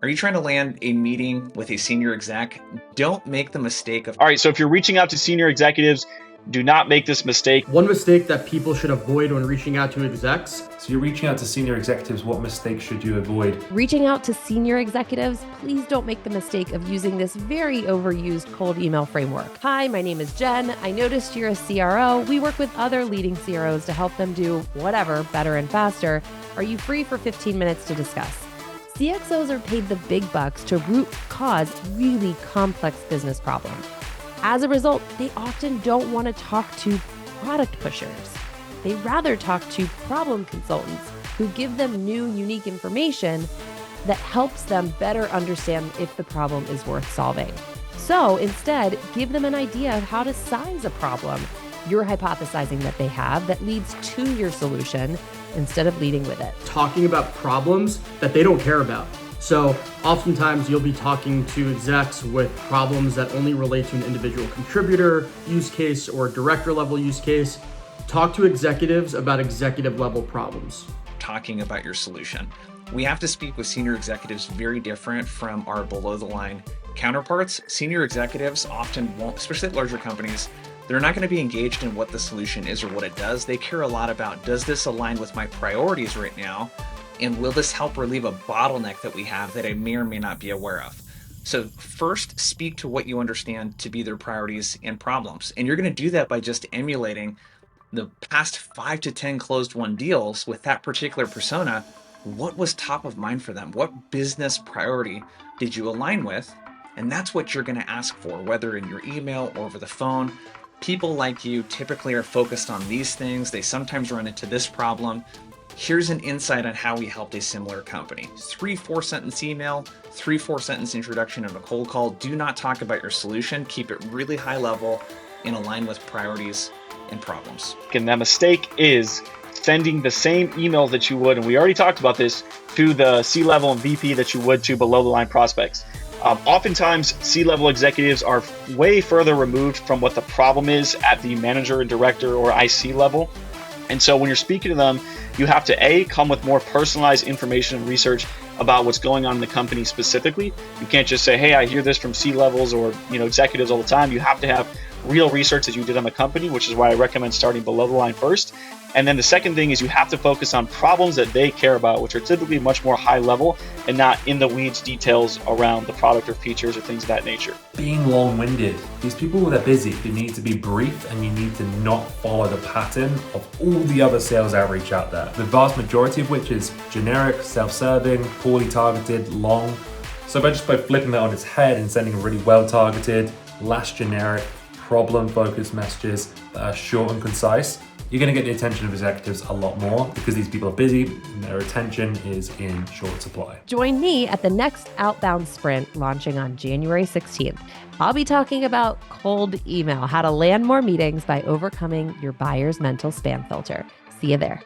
Are you trying to land a meeting with a senior exec? Don't make the mistake of. All right, so if you're reaching out to senior executives, do not make this mistake. One mistake that people should avoid when reaching out to execs. So you're reaching out to senior executives, what mistakes should you avoid? Reaching out to senior executives, please don't make the mistake of using this very overused cold email framework. Hi, my name is Jen. I noticed you're a CRO. We work with other leading CROs to help them do whatever better and faster. Are you free for 15 minutes to discuss? CXOs are paid the big bucks to root cause really complex business problems. As a result, they often don't want to talk to product pushers. They rather talk to problem consultants who give them new, unique information that helps them better understand if the problem is worth solving. So instead, give them an idea of how to size a problem you're hypothesizing that they have that leads to your solution instead of leading with it. Talking about problems that they don't care about. So oftentimes you'll be talking to execs with problems that only relate to an individual contributor use case or director level use case. Talk to executives about executive level problems. Talking about your solution. We have to speak with senior executives very different from our below the line counterparts. Senior executives often won't, especially at larger companies, they're not going to be engaged in what the solution is or what it does. They care a lot about, does this align with my priorities right now? And will this help relieve a bottleneck that we have that I may or may not be aware of? So first, speak to what you understand to be their priorities and problems. And you're going to do that by just emulating the past 5 to 10 closed won deals with that particular persona. What was top of mind for them? What business priority did you align with? And that's what you're going to ask for, whether in your email or over the phone. People like you typically are focused on these things. They sometimes run into this problem. Here's an insight on how we helped a similar company. 3-4 sentence email, 3-4 sentence introduction of a cold call. Do not talk about your solution. Keep it really high level and align with priorities and problems. And that mistake is sending the same email that you would, and we already talked about this, to the C-level and VP that you would to below the line prospects. Oftentimes, C-level executives are way further removed from what the problem is at the manager, director, or IC level. And so when you're speaking to them, you have to A, come with more personalized information and research about what's going on in the company specifically. You can't just say, hey, I hear this from C-levels or executives all the time. You have to have real research that you did on the company, which is why I recommend starting below the line first. And then the second thing is you have to focus on problems that they care about, which are typically much more high level and not in the weeds details around the product or features or things of that nature. Being long-winded. These people that are busy, they need to be brief and you need to not follow the pattern of all the other sales outreach out there. The vast majority of which is generic, self-serving, poorly targeted, long. So by flipping that on its head and sending really well-targeted, less generic, problem-focused messages that are short and concise, you're going to get the attention of executives a lot more because these people are busy and their attention is in short supply. Join me at the next Outbound Sprint launching on January 16th. I'll be talking about cold email, how to land more meetings by overcoming your buyer's mental spam filter. See you there.